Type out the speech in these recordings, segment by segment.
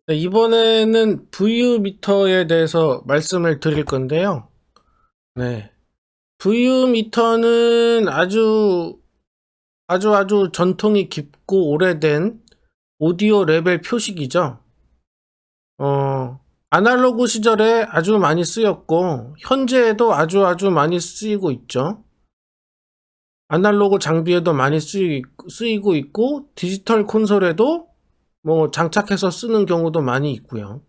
네, 이번에는 VU 미터에 대해서 말씀을 드릴 건데요. 네. VU 미터는 아주 전통이 깊고 오래된 오디오 레벨 표식이죠. 아날로그 시절에 아주 많이 쓰였고, 현재에도 아주 많이 쓰이고 있죠. 아날로그 장비에도 많이 쓰이고 있고, 디지털 콘솔에도 장착해서 쓰는 경우도 많이 있고요.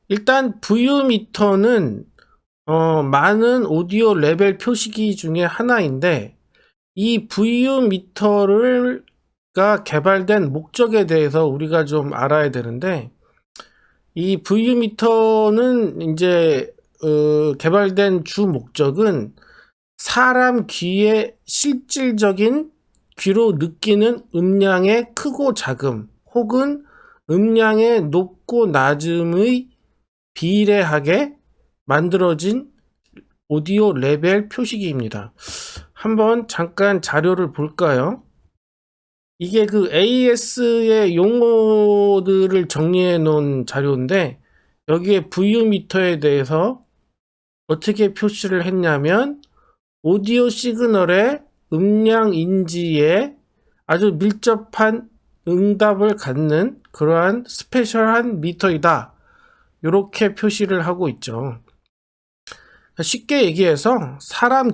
일단 VU 미터는 많은 오디오 레벨 표시기 중에 하나인데, 이 VU 미터가 개발된 목적에 대해서 우리가 좀 알아야 되는데, 이 VU 미터는 이제 개발된 주 목적은 사람 귀의 실질적인 귀로 느끼는 음량의 크고 작음 혹은 음량의 높고 낮음의 비례하게 만들어진 오디오 레벨 표시기입니다. 한번 잠깐 자료를 볼까요? 이게 그 AS의 용어들을 정리해 놓은 자료인데, 여기에 VU 미터에 대해서 어떻게 표시를 했냐면, 오디오 시그널의 음량 인지에 아주 밀접한 응답을 갖는 그러한 스페셜한 미터이다, 이렇게 표시를 하고 있죠. 쉽게 얘기해서 사람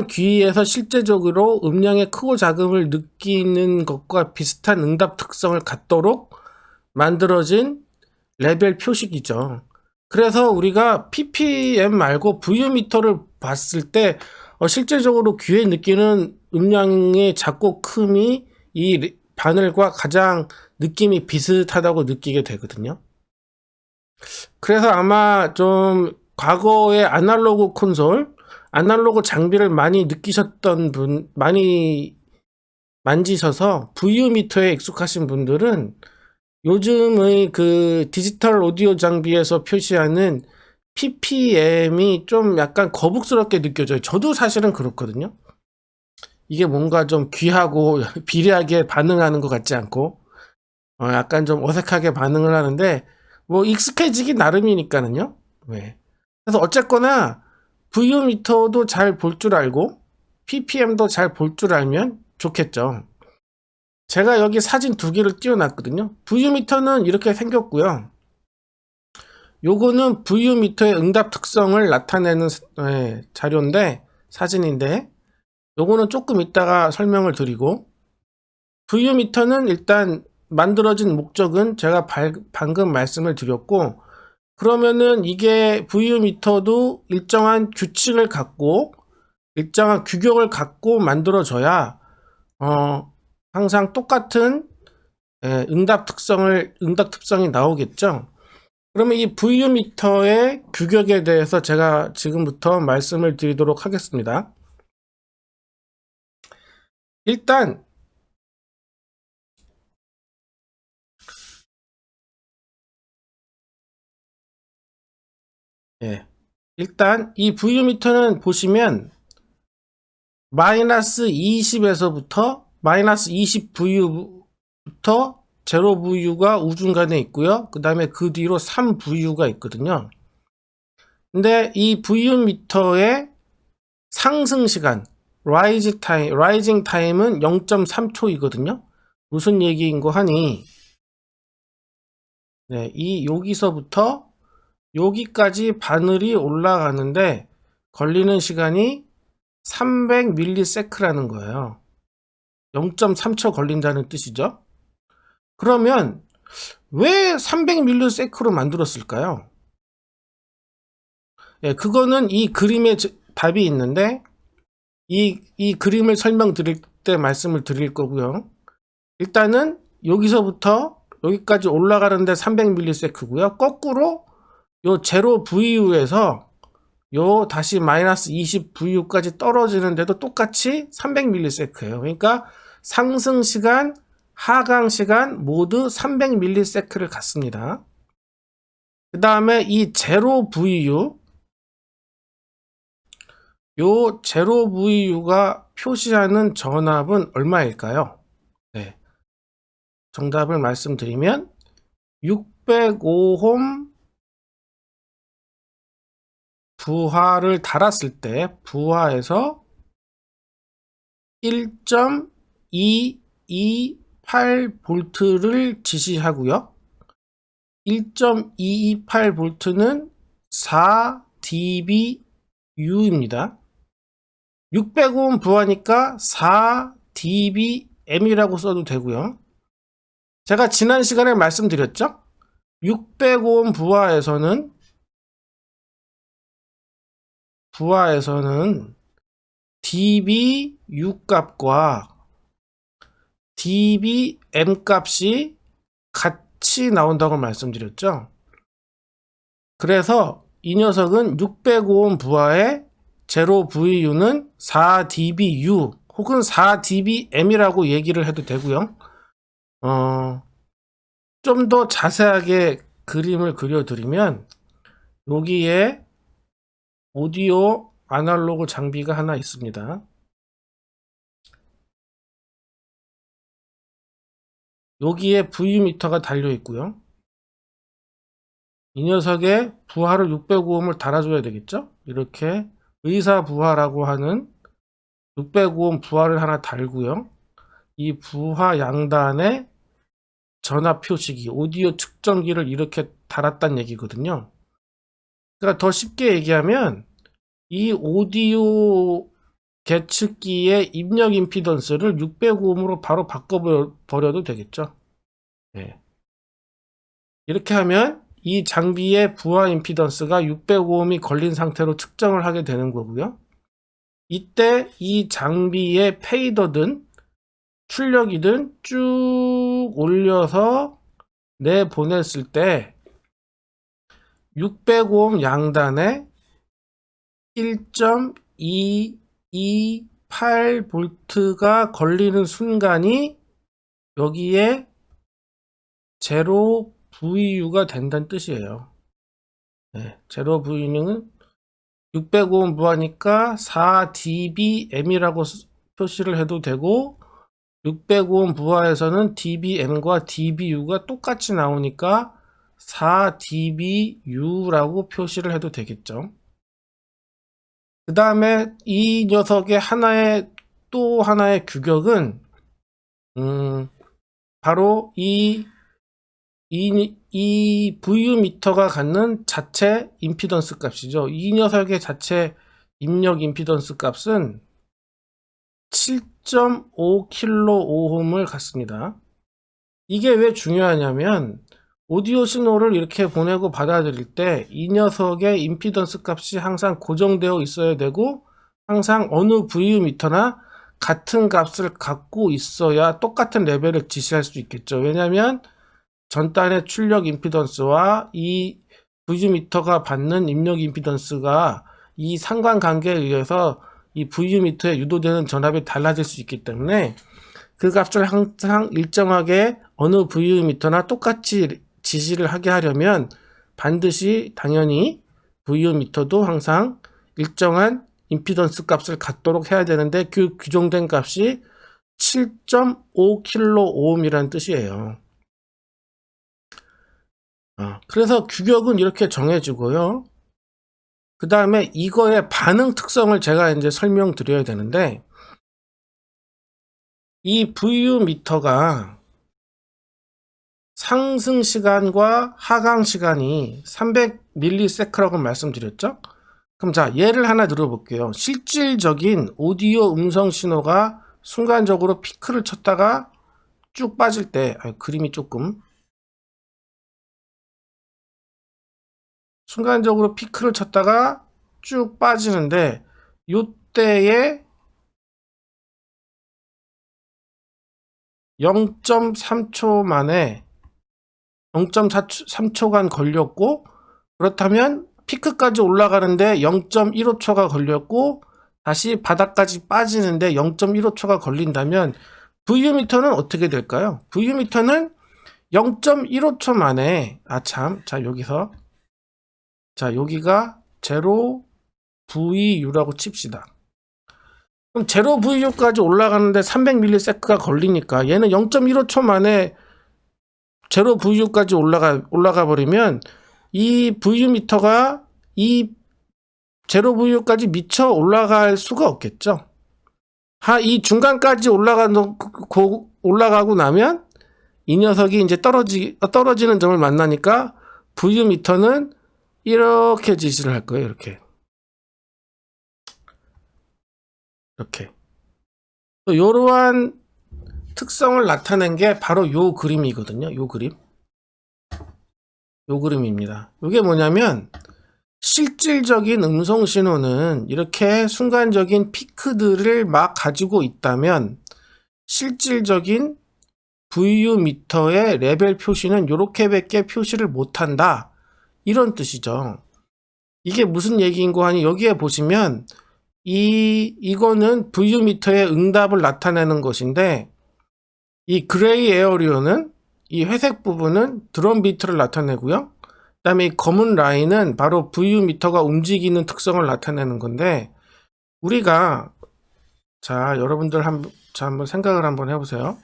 귀에서 실제적으로 음량의 크고 작음을 느끼는 것과 비슷한 응답 특성을 갖도록 만들어진 레벨 표식이죠. 그래서 우리가 ppm 말고 VU 미터를 봤을 때 실제적으로 귀에 느끼는 음량의 작고 큼이 이 바늘과 가장 느낌이 비슷하다고 느끼게 되거든요. 그래서 아마 좀 과거의 아날로그 콘솔, 아날로그 장비를 많이 느끼셨던 분, 많이 만지셔서 VU 미터에 익숙하신 분들은 요즘의 그 디지털 오디오 장비에서 표시하는 ppm이 좀 약간 거북스럽게 느껴져요. 저도 사실은 그렇거든요. 이게 뭔가 좀 귀하고 비례하게 반응하는 것 같지 않고 약간 좀 어색하게 반응을 하는데, 익숙해지기 나름이니까는요. 네. 그래서 어쨌거나 VU 미터도 잘 볼 줄 알고 ppm도 잘 볼 줄 알면 좋겠죠. 제가 여기 사진 두 개를 띄워놨거든요. VU 미터는 이렇게 생겼고요. 요거는 VU 미터의 응답 특성을 나타내는 자료인데, 사진인데, 요거는 조금 이따가 설명을 드리고, VU 미터는 일단 만들어진 목적은 제가 방금 말씀을 드렸고, 그러면은 이게 VU 미터도 일정한 규칙을 갖고 일정한 규격을 갖고 만들어져야 항상 똑같은 응답 특성이 나오겠죠. 그러면 이 VU 미터의 규격에 대해서 제가 지금부터 말씀을 드리도록 하겠습니다. 일단 이 VU 미터는 보시면 마이너스 20에서부터 마이너스 20 VU부터 0 VU가 우중간에 있고요. 그 다음에 그 뒤로 3 VU가 있거든요. 근데 이 VU 미터의 상승 시간, 라이징 타임은 0.3초이거든요. 무슨 얘기인 거 하니, 여기서부터 여기까지 바늘이 올라가는데 걸리는 시간이 300ms라는 거예요. 0.3초 걸린다는 뜻이죠. 그러면 왜 300ms로 만들었을까요? 그거는 이 그림에 답이 있는데, 이 그림을 설명드릴 때 말씀을 드릴 거고요. 일단은 여기서부터 여기까지 올라가는데 300ms고요. 거꾸로 요 0 VU에서 요 다시 마이너스 20 VU까지 떨어지는데도 똑같이 300ms예요. 그러니까 상승 시간, 하강 시간 모두 300ms를 갖습니다. 그 다음에 이 0 VU, 요 0 VU가 표시하는 전압은 얼마일까요? 정답을 말씀드리면 605홈 부하를 달았을 때 부하에서 1.228V를 지시하고요. 1.228V는 4dBU입니다. 605옴 부하니까 4dBm이라고 써도 되고요. 제가 지난 시간에 말씀드렸죠? 605옴 부하에서는 dBu 값과 dBm 값이 같이 나온다고 말씀드렸죠. 그래서 이 녀석은 605옴 부하의 제로 VU는 4dBu 혹은 4dBm이라고 얘기를 해도 되고요. 좀 더 자세하게 그림을 그려드리면 여기에 오디오 아날로그 장비가 하나 있습니다. 여기에 VU미터가 달려 있고요. 이 녀석에 부하를 605옴을 달아줘야 되겠죠? 이렇게 의사 부하라고 하는 605옴 부하를 하나 달고요. 이 부하 양단에 전압 표시기, 오디오 측정기를 이렇게 달았단 얘기거든요. 그러니까 더 쉽게 얘기하면 이 오디오 계측기의 입력 임피던스를 605옴으로 바로 바꿔버려도 되겠죠. 네. 이렇게 하면 이 장비의 부하 임피던스가 605옴이 걸린 상태로 측정을 하게 되는 거고요. 이때 이 장비의 페이더든 출력이든 쭉 올려서 내보냈을 때 605옴 양단에 1.228V가 걸리는 순간이 여기에 제로 VU가 된다는 뜻이에요. 네, 제로 VU는 605옴 부하니까 4dBm이라고 표시를 해도 되고 605옴 부하에서는 dBm과 dBu가 똑같이 나오니까 4dBu라고 표시를 해도 되겠죠. 그 다음에 이 녀석의 또 하나의 규격은 바로 이 VU미터가 갖는 자체 임피던스 값이죠. 이 녀석의 자체 입력 임피던스 값은 7.5kΩ을 갖습니다. 이게 왜 중요하냐면 오디오 신호를 이렇게 보내고 받아들일 때 이 녀석의 임피던스 값이 항상 고정되어 있어야 되고 항상 어느 VU미터나 같은 값을 갖고 있어야 똑같은 레벨을 지시할 수 있겠죠. 왜냐하면 전단의 출력 임피던스와 이 VU미터가 받는 입력 임피던스가 이 상관관계에 의해서 이 VU미터에 유도되는 전압이 달라질 수 있기 때문에 그 값을 항상 일정하게 어느 VU미터나 똑같이 지시를 하게 하려면 반드시 당연히 VU미터도 항상 일정한 임피던스 값을 갖도록 해야 되는데 그 규정된 값이 7.5kΩ이라는 뜻이에요. 그래서 규격은 이렇게 정해지고요. 그 다음에 이거의 반응 특성을 제가 이제 설명드려야 되는데 이 VU미터가 상승 시간과 하강 시간이 300ms라고 말씀드렸죠? 그럼 자, 예를 하나 들어볼게요. 실질적인 오디오 음성 신호가 순간적으로 피크를 쳤다가 쭉 빠질 때, 그림이 조금 순간적으로 피크를 쳤다가 쭉 빠지는데 요때에 0.3초 만에 0.3초간 걸렸고 그렇다면 피크까지 올라가는데 0.15초가 걸렸고 다시 바닥까지 빠지는데 0.15초가 걸린다면 VU미터는 어떻게 될까요? VU미터는 0.15초 만에 여기가 제로 VU라고 칩시다. 그럼 제로 VU까지 올라가는데 300ms가 걸리니까 얘는 0.15초 만에 제로 VU까지 올라가 버리면 이 VU 미터가 이 제로 VU까지 미쳐 올라갈 수가 없겠죠. 이 중간까지 올라가고 나면 이 녀석이 이제 떨어지는 점을 만나니까 VU 미터는 이렇게 지시를 할 거예요. 이렇게. 또 이러한 특성을 나타낸 게 바로 요 그림이거든요. 요 그림입니다. 이게 뭐냐면 실질적인 음성 신호는 이렇게 순간적인 피크들을 막 가지고 있다면 실질적인 VU 미터의 레벨 표시는 이렇게밖에 표시를 못한다. 이런 뜻이죠. 이게 무슨 얘기인고 하니 여기에 보시면 이거는 VU 미터의 응답을 나타내는 것인데 이 그레이 에어리어는 이 회색 부분은 드럼 비트를 나타내고요. 그 다음에 이 검은 라인은 바로 VU 미터가 움직이는 특성을 나타내는 건데 우리가 여러분들 한번 생각을 한번 해보세요.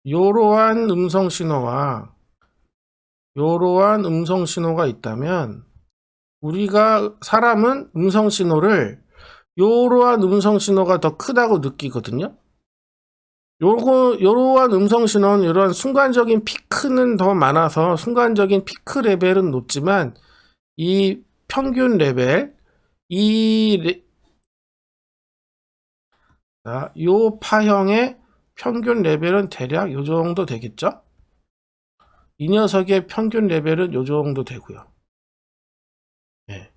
요러한 음성 신호와 요러한 음성 신호가 있다면 사람은 음성 신호를 요러한 음성 신호가 더 크다고 느끼거든요. 요러한 음성 신호는 이러한 순간적인 피크는 더 많아서 순간적인 피크 레벨은 높지만 이 평균 레벨 요 파형의 평균 레벨은 대략 요 정도 되겠죠? 이 녀석의 평균 레벨은 요 정도 되고요. 네.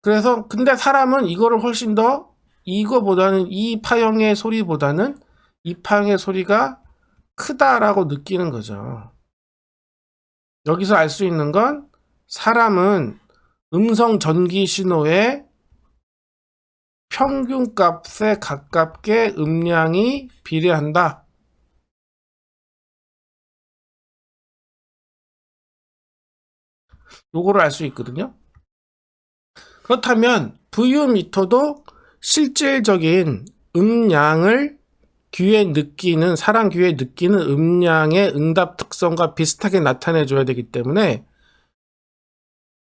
그래서 근데 사람은 이거를 훨씬 더 이거보다는 이 파형의 소리보다는 이 파형의 소리가 크다라고 느끼는 거죠. 여기서 알 수 있는 건 사람은 음성 전기 신호의 평균 값에 가깝게 음량이 비례한다. 요거를 알 수 있거든요. 그렇다면 VU 미터도 실질적인 음량을 사람 귀에 느끼는 음량의 응답 특성과 비슷하게 나타내 줘야 되기 때문에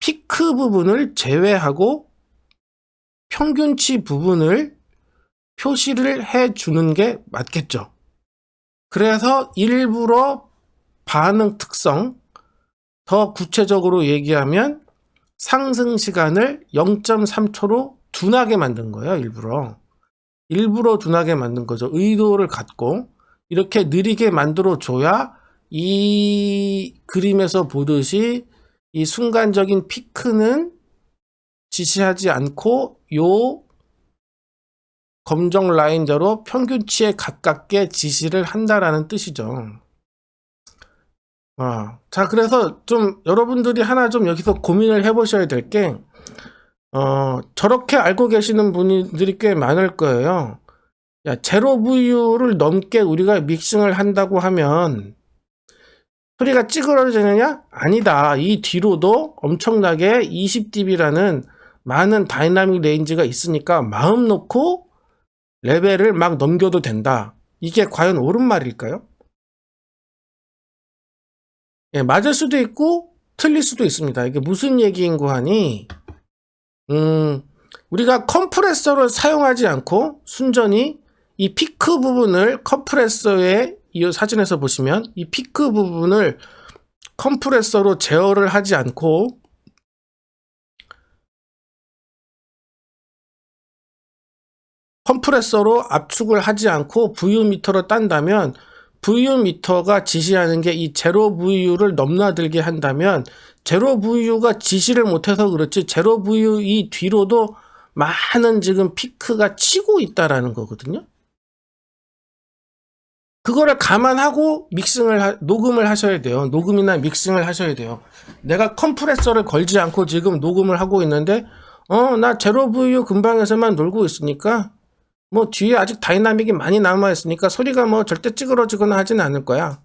피크 부분을 제외하고 평균치 부분을 표시를 해 주는 게 맞겠죠. 그래서 일부러 반응 특성, 더 구체적으로 얘기하면 상승 시간을 0.3초로 둔하게 만든 거예요. 일부러 둔하게 만든 거죠. 의도를 갖고 이렇게 느리게 만들어 줘야 이 그림에서 보듯이 이 순간적인 피크는 지시하지 않고 요 검정 라인대로 평균치에 가깝게 지시를 한다라는 뜻이죠. 그래서 좀 여러분들이 하나 좀 여기서 고민을 해보셔야 될 게 저렇게 알고 계시는 분들이 꽤 많을 거예요. 제로 VU를 넘게 우리가 믹싱을 한다고 하면 소리가 찌그러지느냐? 아니다. 이 뒤로도 엄청나게 20dB라는 많은 다이나믹 레인지가 있으니까 마음 놓고 레벨을 막 넘겨도 된다. 이게 과연 옳은 말일까요? 맞을 수도 있고 틀릴 수도 있습니다. 이게 무슨 얘기인고 하니 우리가 컴프레서를 사용하지 않고 순전히 이 피크 부분을 이 사진에서 보시면 이 피크 부분을 컴프레서로 제어를 하지 않고 컴프레서로 압축을 하지 않고 VU 미터로 딴다면 VU 미터가 지시하는 게 이 제로 VU를 넘나들게 한다면 제로 VU가 지시를 못해서 그렇지 제로 VU 이 뒤로도 많은 지금 피크가 치고 있다라는 거거든요. 그거를 감안하고 녹음을 하셔야 돼요. 녹음이나 믹싱을 하셔야 돼요. 내가 컴프레서를 걸지 않고 지금 녹음을 하고 있는데 나 제로 VU 근방에서만 놀고 있으니까 뭐 뒤에 아직 다이나믹이 많이 남아 있으니까 소리가 뭐 절대 찌그러지거나 하진 않을 거야.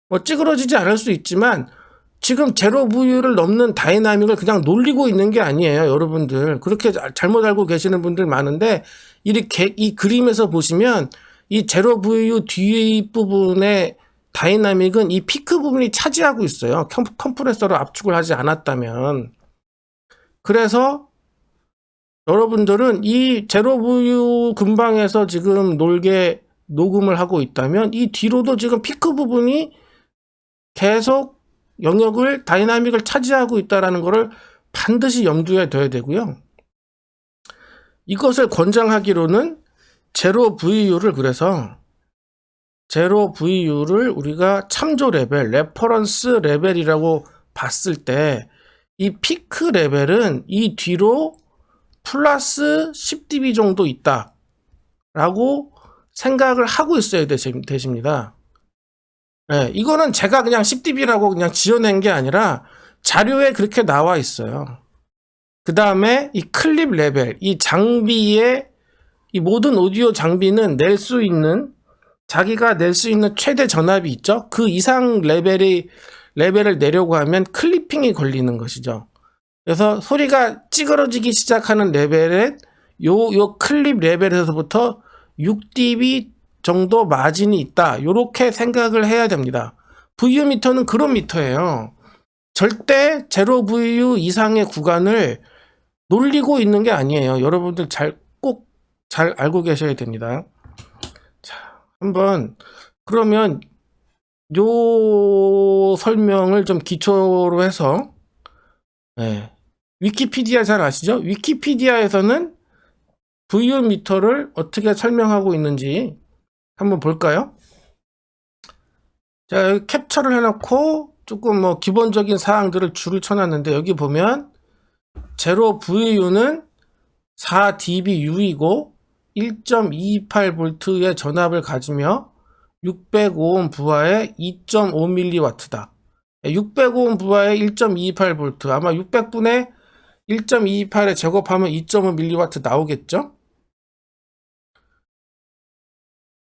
뭐 찌그러지지 않을 수 있지만 지금 제로 VU를 넘는 다이나믹을 그냥 놀리고 있는 게 아니에요, 여러분들. 그렇게 잘못 알고 계시는 분들 많은데, 이렇게 이 그림에서 보시면 이 제로 VU 뒷부분의 다이나믹은 이 피크 부분이 차지하고 있어요. 컴프레서로 압축을 하지 않았다면. 그래서 여러분들은 이 제로 VU 근방에서 지금 녹음을 하고 있다면 이 뒤로도 지금 피크 부분이 계속 영역을 다이나믹을 차지하고 있다는 것을 반드시 염두에 둬야 되고요. 이것을 권장하기로는 제로 VU를 그래서 제로 VU를 우리가 참조 레벨, 레퍼런스 레벨이라고 봤을 때 이 피크 레벨은 이 뒤로 플러스 10dB 정도 있다 라고 생각을 하고 있어야 되십니다. 네, 이거는 제가 그냥 10dB라고 그냥 지어낸 게 아니라 자료에 그렇게 나와 있어요. 그 다음에 이 클립 레벨, 이 장비의 이 모든 오디오 장비는 자기가 낼 수 있는 최대 전압이 있죠. 그 이상 레벨을 내려고 하면 클리핑이 걸리는 것이죠. 그래서 소리가 찌그러지기 시작하는 레벨에 요 클립 레벨에서부터 6dB 정도 마진이 있다. 요렇게 생각을 해야 됩니다. VU 미터는 그런 미터예요. 절대 제로 VU 이상의 구간을 놀리고 있는 게 아니에요. 여러분들 꼭 잘 알고 계셔야 됩니다. 자, 한번 그러면 요 설명을 좀 기초로 해서 위키피디아 잘 아시죠? 위키피디아에서는 VU 미터를 어떻게 설명하고 있는지 한번 볼까요? 자, 여기 캡처를 해놓고 조금 뭐 기본적인 사항들을 줄을 쳐놨는데 여기 보면 제로 VU는 4dBU이고 1.28V의 전압을 가지며 605옴 부하의 2.5mW다. 605옴 부하의 1.28V 아마 600분의 1.228에 제곱하면 2.5mW 나오겠죠?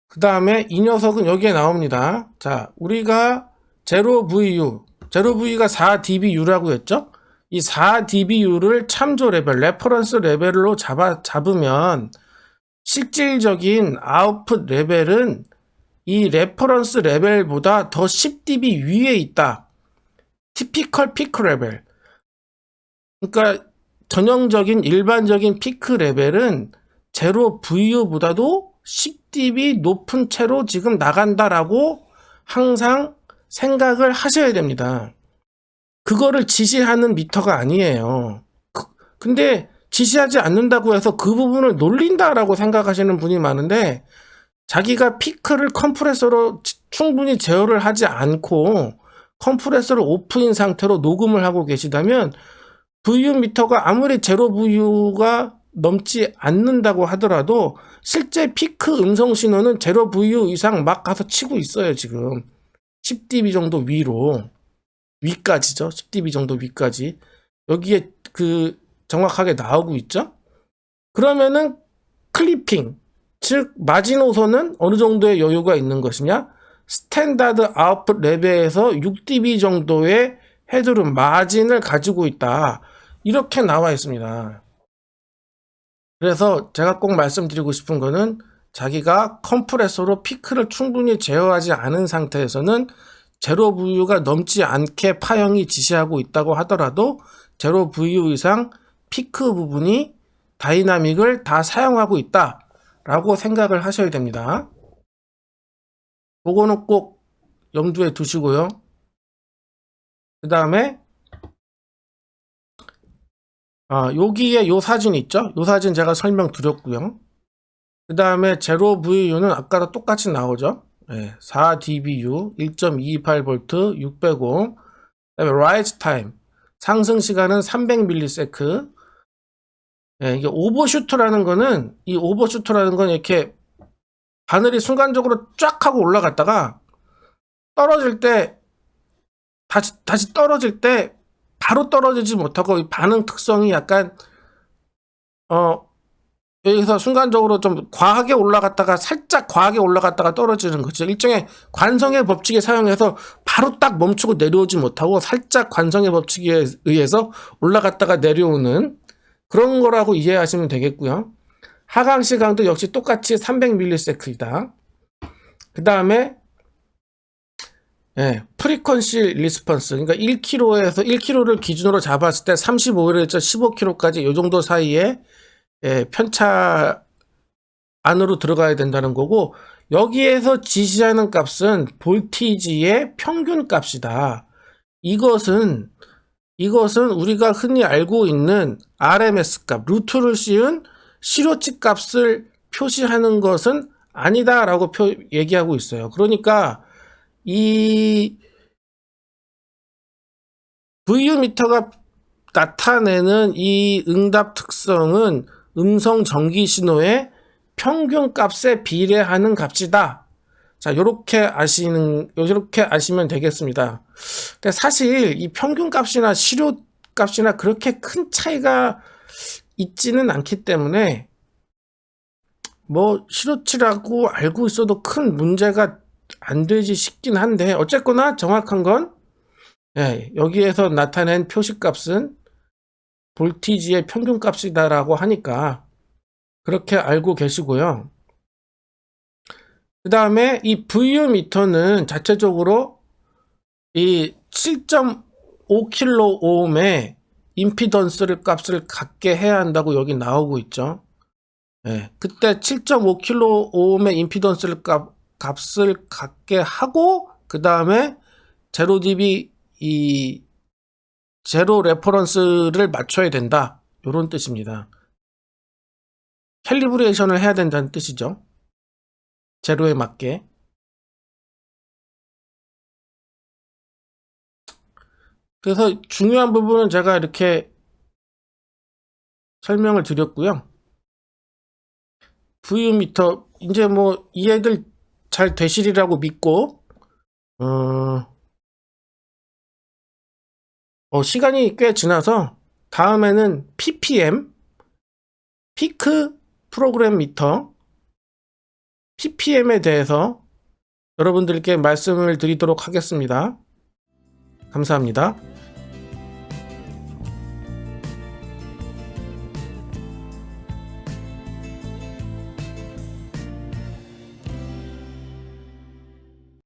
그 다음에 이 녀석은 여기에 나옵니다. 자, 우리가 제로 V가 4dBU라고 했죠? 이 4dBU를 참조 레벨, 레퍼런스 레벨로 잡으면 실질적인 아웃풋 레벨은 이 레퍼런스 레벨보다 더 10dB 위에 있다. 티피컬 피크 레벨. 그러니까 전형적인 일반적인 피크 레벨은 제로 VU보다도 10dB 높은 채로 지금 나간다라고 항상 생각을 하셔야 됩니다. 그거를 지시하는 미터가 아니에요. 근데 지시하지 않는다고 해서 그 부분을 놀린다라고 생각하시는 분이 많은데 자기가 피크를 컴프레서로 충분히 제어를 하지 않고 컴프레서를 오프인 상태로 녹음을 하고 계시다면 VU 미터가 아무리 제로 VU가 넘지 않는다고 하더라도 실제 피크 음성 신호는 제로 VU 이상 막 가서 치고 있어요. 지금 10dB 정도 위까지죠. 10dB 정도 위까지 여기에 그 정확하게 나오고 있죠. 그러면은 클리핑, 즉 마지노선은 어느 정도의 여유가 있는 것이냐, 스탠다드 아웃풋 레벨에서 6dB 정도의 헤드룸 마진을 가지고 있다. 이렇게 나와 있습니다. 그래서 제가 꼭 말씀드리고 싶은 거는 자기가 컴프레서로 피크를 충분히 제어하지 않은 상태에서는 제로 VU가 넘지 않게 파형이 지시하고 있다고 하더라도 제로 VU 이상 피크 부분이 다이나믹을 다 사용하고 있다 라고 생각을 하셔야 됩니다. 그거는 꼭 염두에 두시고요. 그 다음에 여기에 요 사진 있죠? 요 사진 제가 설명드렸고요. 그 다음에 제로 VU는 아까랑 똑같이 나오죠? 4dBU, 1.28V, 600옴. 그 다음에 rise time, 상승 시간은 300ms. 이게 오버슈트라는 거는, 이 오버슈트라는 건 이렇게 바늘이 순간적으로 쫙 하고 올라갔다가 떨어질 때, 다시 떨어질 때 바로 떨어지지 못하고 이 반응 특성이 약간 여기서 순간적으로 좀 과하게 올라갔다가 살짝 과하게 올라갔다가 떨어지는 거죠. 일종의 관성의 법칙에 사용해서 바로 딱 멈추고 내려오지 못하고 살짝 관성의 법칙에 의해서 올라갔다가 내려오는 그런 거라고 이해하시면 되겠고요. 하강 시간도 역시 똑같이 300ms이다. 그 다음에 프리퀀시 리스폰스, 그러니까 1km에서 1km를 기준으로 잡았을 때 35에서 15km까지 이 정도 사이에 편차 안으로 들어가야 된다는 거고, 여기에서 지시하는 값은 볼티지의 평균 값이다. 이것은 우리가 흔히 알고 있는 RMS 값, 루트를 씌운 시료치 값을 표시하는 것은 아니다라고 얘기하고 있어요. 그러니까 이 VU미터가 나타내는 이 응답 특성은 음성 전기 신호의 평균 값에 비례하는 값이다. 자, 요렇게 아시면 되겠습니다. 근데 사실 이 평균 값이나 시료 값이나 그렇게 큰 차이가 있지는 않기 때문에 뭐 시료치라고 알고 있어도 큰 문제가 안 되지 싶긴 한데, 어쨌거나 정확한 건 여기에서 나타낸 표시값은 볼티지의 평균값이다라고 하니까 그렇게 알고 계시고요. 그 다음에 이 VU미터는 자체적으로 이 7.5kΩ의 임피던스를 값을 갖게 해야 한다고 여기 나오고 있죠. 그때 7.5kΩ의 임피던스를 값을 갖게 하고, 그 다음에 제로 dB 이 제로 레퍼런스를 맞춰야 된다, 이런 뜻입니다. 캘리브레이션을 해야 된다는 뜻이죠. 제로에 맞게. 그래서 중요한 부분은 제가 이렇게 설명을 드렸고요. VU미터 이제 뭐 이해들 잘 되시리라고 믿고, 시간이 꽤 지나서 다음에는 PPM, 피크 프로그램 미터, PPM에 대해서 여러분들께 말씀을 드리도록 하겠습니다. 감사합니다.